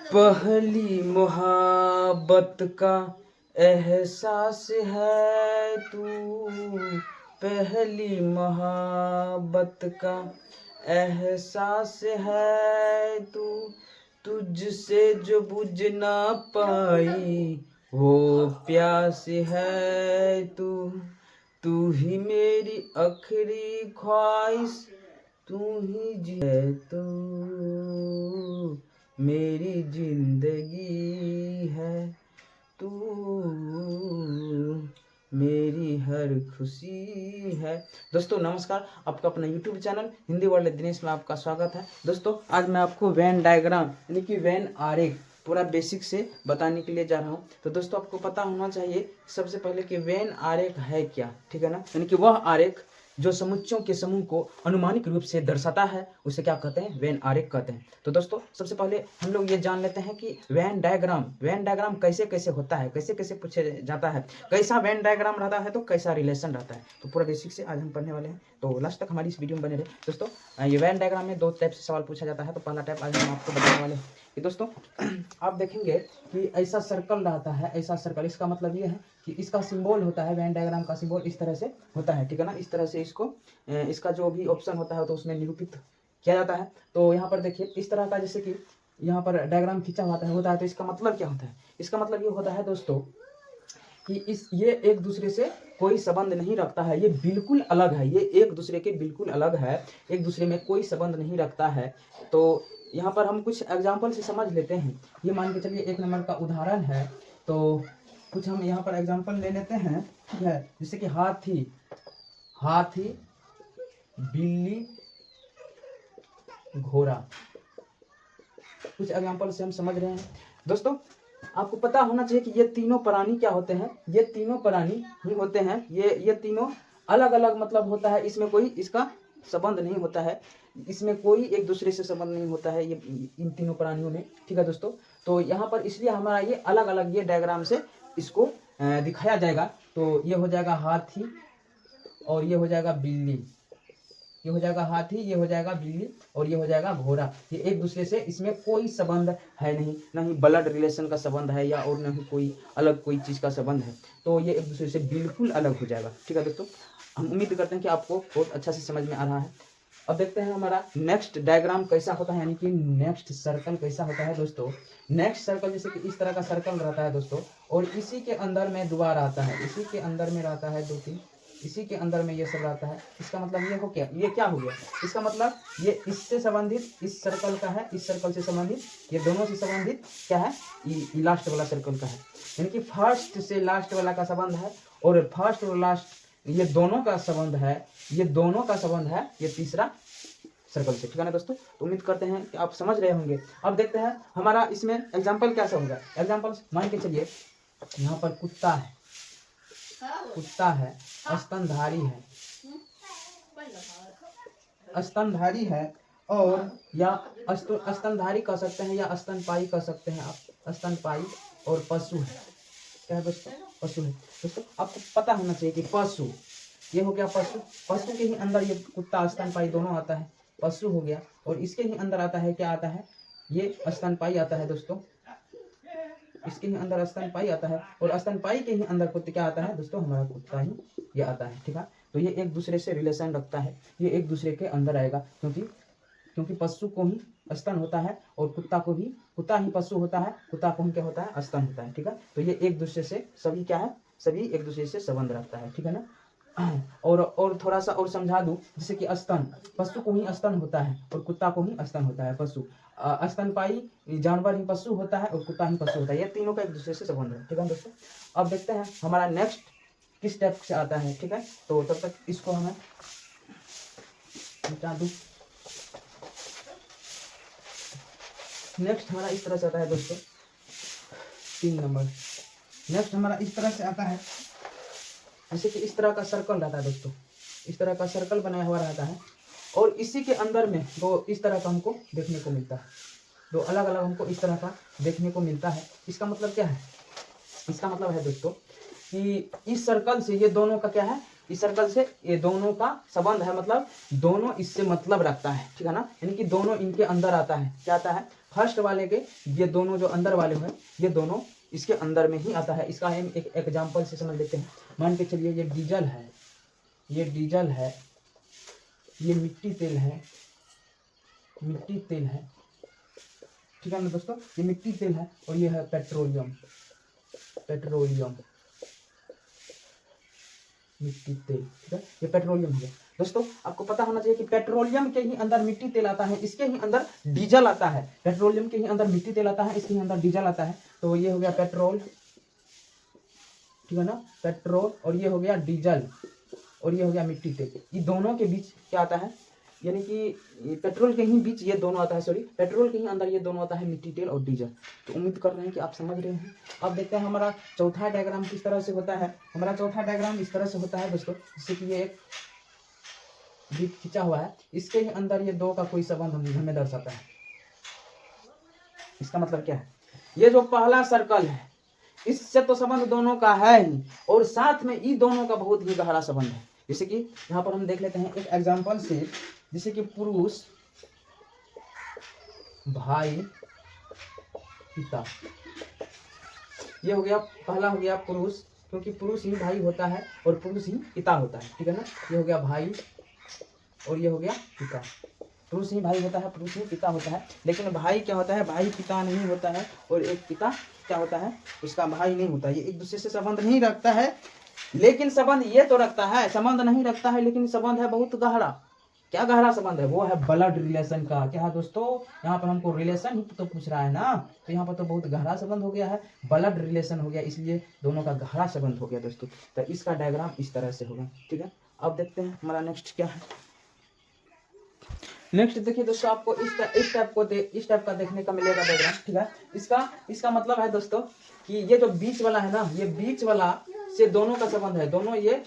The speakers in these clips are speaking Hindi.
पहली मोहब्बत का एहसास है तू, पहली मोहब्बत का एहसास है तू, तुझसे जो बुझ ना पाई वो प्यास है तू, तू ही मेरी आखिरी ख्वाहिश, तू ही जी है तू, मेरी जिंदगी है तू, मेरी हर खुशी है। दोस्तों नमस्कार, आपका अपना YouTube channel Hindi world Dinesh में आपका स्वागत है। दोस्तों आज मैं आपको वेन डायग्राम यानी कि वेन आरेख पूरा बेसिक से बताने के लिए जा रहा हूँ। तो दोस्तों आपको पता होना चाहिए सबसे पहले कि वेन आरेख है क्या, ठीक है ना। यानी कि वह आरेख जो समुच्चयों के समूह को अनुमानिक रूप से दर्शाता है उसे क्या कहते हैं, वेन आरेख कहते हैं। तो दोस्तों सबसे पहले हम लोग ये जान लेते हैं कि वेन डायग्राम कैसे कैसे होता है, कैसे कैसे पूछा जाता है, कैसा वेन डायग्राम रहता है तो कैसा रिलेशन रहता है। तो पूरा बेसिक से आज हम पढ़ने वाले हैं, तो लास्ट तक हमारी इस वीडियो में बने रहे। दोस्तों ये वेन डायग्राम में दो टाइप से सवाल पूछा जाता है। तो पहला टाइप आज हम आपको बताने वाले हैं कि दोस्तों आप देखेंगे कि ऐसा सर्कल रहता है, ऐसा सर्कल, इसका मतलब ये है कि इसका सिंबल होता है, वेन डायग्राम का सिंबल इस तरह से होता है, ठीक है ना। इस तरह से इसको इसका जो भी ऑप्शन होता है तो उसमें निरूपित किया जाता है। तो यहाँ पर देखिए इस तरह का, जैसे कि यहाँ पर डायग्राम खींचा होता है तो इसका मतलब क्या होता है, इसका मतलब ये होता है दोस्तों कि ये एक दूसरे से कोई संबंध नहीं रखता है, ये बिल्कुल अलग है, ये एक दूसरे के बिल्कुल अलग है, एक दूसरे में कोई संबंध नहीं रखता है। तो यहाँ पर हम कुछ एग्जाम्पल से समझ लेते हैं। ये मान के चलिए 1 नंबर का उदाहरण है, तो कुछ हम यहाँ पर एग्जाम्पल ले लेते हैं, ठीक है। जैसे कि हाथी बिल्ली घोड़ा, कुछ एग्जाम्पल से हम समझ रहे हैं। दोस्तों आपको पता होना चाहिए कि ये तीनों प्राणी क्या होते हैं, ये तीनों प्राणी ही होते हैं, ये तीनों अलग अलग मतलब होता है, इसमें कोई इसका संबंध नहीं होता है, इसमें कोई एक दूसरे से संबंध नहीं होता है ये इन तीनों प्राणियों में, ठीक है दोस्तों। तो यहाँ पर इसलिए हमारा ये अलग अलग ये डायग्राम से इसको दिखाया जाएगा। तो ये हो जाएगा हाथी और ये हो जाएगा बिल्ली, ये हो जाएगा हाथी, ये हो जाएगा बिल्ली और ये हो जाएगा घोड़ा। ये एक दूसरे से इसमें कोई संबंध है नहीं, ना ही ब्लड रिलेशन का संबंध है या और ना ही कोई अलग कोई चीज़ का संबंध है। तो ये एक दूसरे से बिल्कुल अलग हो जाएगा, ठीक है दोस्तों। हम उम्मीद करते हैं कि आपको बहुत अच्छा से समझ में आ रहा है। अब देखते हैं हमारा नेक्स्ट डायग्राम कैसा होता है, यानी कि नेक्स्ट सर्कल कैसा होता है दोस्तों। नेक्स्ट सर्कल जैसे कि इस तरह का सर्कल रहता है दोस्तों, और इसी के अंदर में द्वार आता है, इसी के अंदर में रहता है 2-3, इसी के अंदर में ये सब रहता है। इसका मतलब ये हो क्या, ये क्या हो गया, इसका मतलब ये इससे संबंधित इस सर्कल का है, इस सर्कल से संबंधित, ये दोनों से संबंधित क्या है, ये लास्ट वाला सर्कल का है। यानी कि फर्स्ट से लास्ट वाला का संबंध है, और फर्स्ट और लास्ट ये दोनों का संबंध है, ये दोनों का संबंध है ये तीसरा सर्कल से, ठीक है ना दोस्तों। तो उम्मीद करते हैं कि आप समझ रहे होंगे। अब देखते हैं हमारा इसमें एग्जाम्पल कैसा होगा। एग्जाम्पल मान के चलिए यहाँ पर कुत्ता है, स्तनधारी है और या स्तनधारी कह सकते हैं या स्तनपायी कह सकते हैं आप, स्तनपायी और पशु है, क्या है दोस्तों, पशु है। दोस्तों आपको पता होना चाहिए कि पशु, ये हो गया पशु, पशु के ही अंदर ये कुत्ता स्तनपायी दोनों आता है, पशु हो गया, और इसके ही अंदर आता है क्या आता है, ये स्तनपायी आता है दोस्तों, इसके ही अंदर स्तनपायी आता है, और स्तनपायी के ही अंदर कुत्ते क्या आता है दोस्तों, हमारा कुत्ता ही ये आता है, ठीक है। तो ये एक दूसरे से रिलेशन रखता है, ये एक दूसरे के अंदर आएगा, क्योंकि पशु को ही स्तन होता है और कुत्ता को भी, कुत्ता ही पशु होता है, कुत्ता को ही क्या होता है, स्तन होता है, ठीक है। तो ये एक दूसरे से सभी क्या है, सभी एक दूसरे से संबंध रखता है, ठीक है ना। और थोड़ा सा और समझा दूं, जैसे कि स्तन, पशु को ही स्तन होता है और कुत्ता को ही स्तन होता है, पशु स्तनपायी जानवर ही पशु होता है और कुत्ता ही पशु होता है, ये तीनों का एक दूसरे से संबंध है, ठीक है दोस्तों। अब देखते हैं हमारा नेक्स्ट किस टाइप से आता है, ठीक है। तो तब तक इसको हमें मिटा दूं। नेक्स्ट हमारा इस तरह से आता है दोस्तों, 3 नंबर। नेक्स्ट हमारा इस तरह से आता है, जैसे कि इस तरह का सर्कल रहता है दोस्तों, इस तरह का सर्कल बनाया हुआ रहता है, और इसी के अंदर में दो इस तरह का हमको देखने को मिलता है, दो अलग अलग हमको इस तरह का देखने को मिलता है। इसका मतलब क्या है, इसका मतलब है दोस्तों कि इस सर्कल से ये दोनों का क्या है, इस सर्कल से ये दोनों का संबंध है, मतलब दोनों इससे मतलब रखता है, ठीक है ना। यानी कि दोनों इनके अंदर आता है, क्या आता है, फर्स्ट वाले के ये दोनों जो अंदर वाले हैं ये दोनों इसके अंदर में ही आता है। इसका हम एक एग्जाम्पल से समझ लेते हैं। मान के चलिए ये डीजल है, ये डीजल है, ये मिट्टी तेल है, मिट्टी तेल है, ठीक है ना दोस्तों, ये मिट्टी तेल है और ये है पेट्रोलियम, पेट्रोलियम मिट्टी तेल, ठीक है, ये पेट्रोलियम है। दोस्तों आपको पता होना चाहिए कि पेट्रोलियम के ही अंदर मिट्टी तेल आता है, इसके ही अंदर डीजल आता है। पेट्रोलियम के ही अंदर मिट्टी तेल आता है, इसके ही अंदर डीजल आता है। तो ये हो गया पेट्रोल, ठीक है ना, पेट्रोल, और ये हो गया डीजल, और ये हो गया मिट्टी तेल। ये दोनों के बीच क्या आता है, यानी कि पेट्रोल के ही बीच ये दोनों आता है, सॉरी पेट्रोल के ही अंदर ये दोनों आता है, मिट्टी तेल और डीजल। तो उम्मीद कर रहे हैं कि आप समझ रहे हैं। अब देखते हैं हमारा चौथा डायग्राम किस तरह से होता है। हमारा चौथा डायग्राम इस तरह से होता है दोस्तों, जैसे कि ये एक वृत्त खींचा हुआ है, इसके ही अंदर ये दो का कोई संबंध हमें दर्शाता है। इसका मतलब क्या है, ये जो पहला सर्कल है इससे तो संबंध दोनों का है ही, और साथ में इन दोनों का बहुत ही गहरा संबंध है। जैसे कि यहाँ पर हम देख लेते हैं एक एग्जाम्पल से, जैसे कि पुरुष भाई पिता, ये हो गया पहला हो गया पुरुष, क्योंकि पुरुष ही भाई होता है और पुरुष ही पिता होता है, ठीक है ना। ये हो गया भाई और ये हो गया पिता। पुरुष ही भाई होता है, पुरुष ही पिता होता है, लेकिन भाई क्या होता है, भाई पिता नहीं होता है, और एक पिता क्या होता है, उसका भाई नहीं होता। ये एक दूसरे से संबंध नहीं रखता है, लेकिन संबंध ये तो रखता है, संबंध नहीं रखता है लेकिन संबंध है बहुत गहरा। क्या गहरा संबंध है, वो है ब्लड रिलेशन का। क्या है दोस्तों, यहाँ पर हमको रिलेशन ही तो पूछ रहा है ना, तो यहाँ पर तो बहुत गहरा संबंध हो गया है, ब्लड रिलेशन हो गया, इसलिए दोनों का गहरा संबंध हो गया दोस्तों। तो इसका डायग्राम इस तरह से होगा, ठीक है। अब देखते हैं हमारा नेक्स्ट क्या है। नेक्स्ट देखिए दोस्तों, आपको इस टाइप का देखने का मिलेगा डायग्राम, ठीक है। इसका मतलब है दोस्तों कि ये जो बीच वाला है ना, ये बीच वाला से दोनों का संबंध है, दोनों ये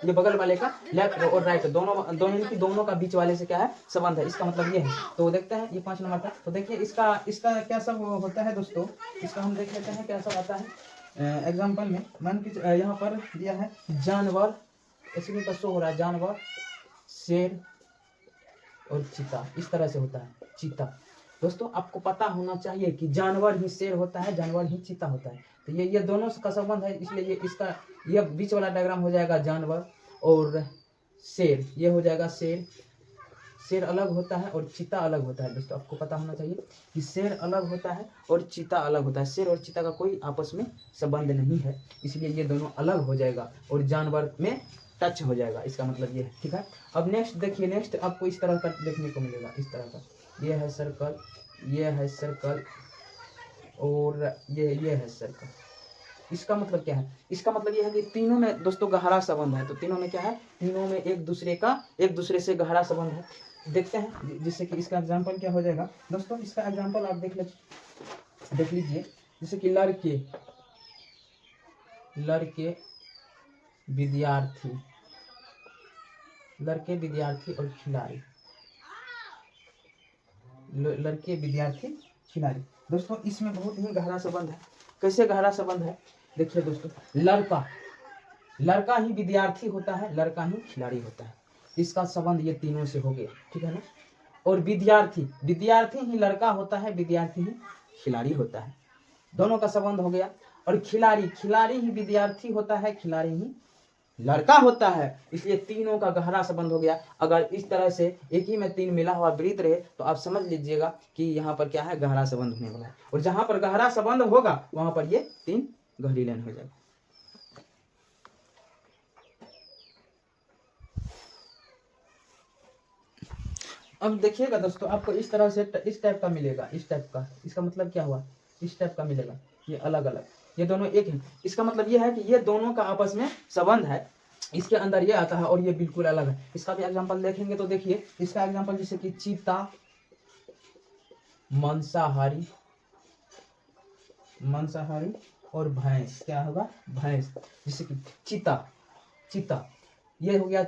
बगल वाले का लेफ्ट और राइट दोनों का बीच वाले से क्या है संबंध है। इसका मतलब ये है। तो देखते हैं ये 5 नंबर का। तो देखिए इसका क्या सब होता है दोस्तों, इसका हम देख लेते हैं क्या सब आता है। एग्जाम्पल में मान के यहाँ पर दिया है जानवर, इसमें का शो हो रहा है जानवर, शेर और चीता, इस तरह से होता है चीता। दोस्तों आपको पता होना चाहिए कि जानवर ही शेर होता है, जानवर ही चीता होता है। तो ये दोनों का संबंध है, इसलिए ये बीच वाला डायग्राम हो जाएगा जानवर और शेर, ये हो जाएगा शेर अलग होता है और चीता अलग होता है। दोस्तों आपको पता होना चाहिए कि शेर अलग होता है और चीता अलग होता है। शेर और चीता का कोई आपस में संबंध नहीं है, इसलिए ये दोनों अलग हो जाएगा और जानवर में टच हो जाएगा, इसका मतलब ये है, ठीक है। अब नेक्स्ट देखिए, नेक्स्ट आपको इस तरह का देखने को मिलेगा, इस तरह का, ये है सर्कल, ये है सर्कल और ये है सर्कल। इसका मतलब क्या है, इसका मतलब ये है कि तीनों में दोस्तों गहरा संबंध है। तो तीनों में क्या है, तीनों में एक दूसरे से गहरा संबंध है। देखते हैं जिससे कि इसका एग्जांपल क्या हो जाएगा दोस्तों। इसका एग्जांपल आप देख लीजिए, जैसे कि लड़के विद्यार्थी और खिलाड़ी, लड़के विद्यार्थी खिलाड़ी। दोस्तों इसमें बहुत ही गहरा संबंध है। कैसे गहरा संबंध है, देखिए दोस्तों, लड़का ही विद्यार्थी होता है, लड़का ही खिलाड़ी होता है, इसका संबंध ये तीनों से हो गया, ठीक है ना। और विद्यार्थी ही लड़का होता है, विद्यार्थी ही खिलाड़ी होता है, दोनों का संबंध हो गया। और खिलाड़ी ही विद्यार्थी होता है, खिलाड़ी ही लड़का होता है, इसलिए तीनों का गहरा संबंध हो गया। अगर इस तरह से एक ही में तीन मिला हुआ वृत्त रहे तो आप समझ लीजिएगा कि यहाँ पर क्या है, गहरा संबंध होने वाला है। और जहां पर गहरा संबंध होगा वहां पर ये तीन गहरी लाइन हो जाएगा। अब देखिएगा दोस्तों, आपको इस तरह से इस टाइप का मिलेगा, इस टाइप का। इसका मतलब क्या हुआ, इस टाइप का मिलेगा, ये अलग अलग, ये दोनों एक है। इसका मतलब ये है कि ये दोनों का आपस में संबंध है, इसके अंदर ये आता है और ये बिल्कुल अलग है। इसका भी एग्जांपल देखेंगे तो देखिए, इसका एग्जांपल जैसे कि चीता मांसाहारी और भैंस, क्या होगा, भैंस। जैसे कि चीता ये हो गया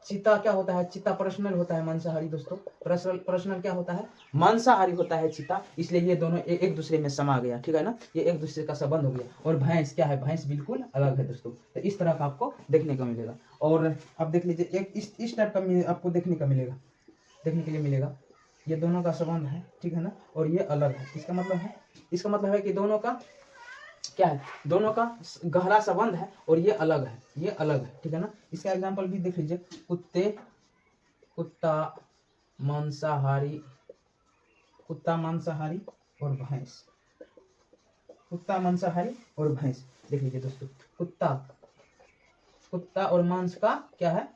चीता क्या होता है, चीता पर्सनल होता है मांसाहारी। दोस्तों पर्सनल क्या होता है, मांसाहारी होता है चीता, इसलिए ये दोनों एक दूसरे में समा गया, ठीक है ना, ये एक दूसरे का संबंध हो गया। और भैंस क्या है, भैंस बिल्कुल अलग है दोस्तों। तो इस तरह का आपको देखने को मिलेगा। और अब देख लीजिए, एक इस टाइप का आपको देखने के लिए मिलेगा। ये दोनों का संबंध है, ठीक है ना, और ये अलग है। इसका मतलब है कि दोनों का क्या है, दोनों का गहरा संबंध है और ये अलग है, ये अलग है, ठीक है ना। इसका एग्जाम्पल भी देख लीजिए, कुत्ता मांसाहारी और भैंस, कुत्ता मांसाहारी और भैंस। देख लीजिए दोस्तों, कुत्ता और मांस का क्या है,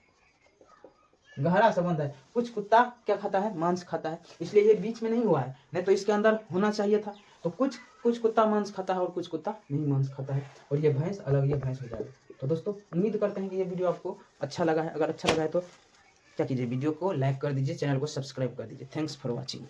गहरा संबंध है। कुछ कुत्ता क्या खाता है, मांस खाता है, इसलिए ये बीच में नहीं हुआ है, नहीं तो इसके अंदर होना चाहिए था। तो कुछ कुत्ता मांस खाता है और कुछ कुत्ता नहीं मांस खाता है, और ये भैंस अलग, ये भैंस हो जाएगा। तो दोस्तों उम्मीद करते हैं कि ये वीडियो आपको अच्छा लगा है। अगर अच्छा लगा है तो क्या कीजिए, वीडियो को लाइक कर दीजिए, चैनल को सब्सक्राइब कर दीजिए। Thanks for watching.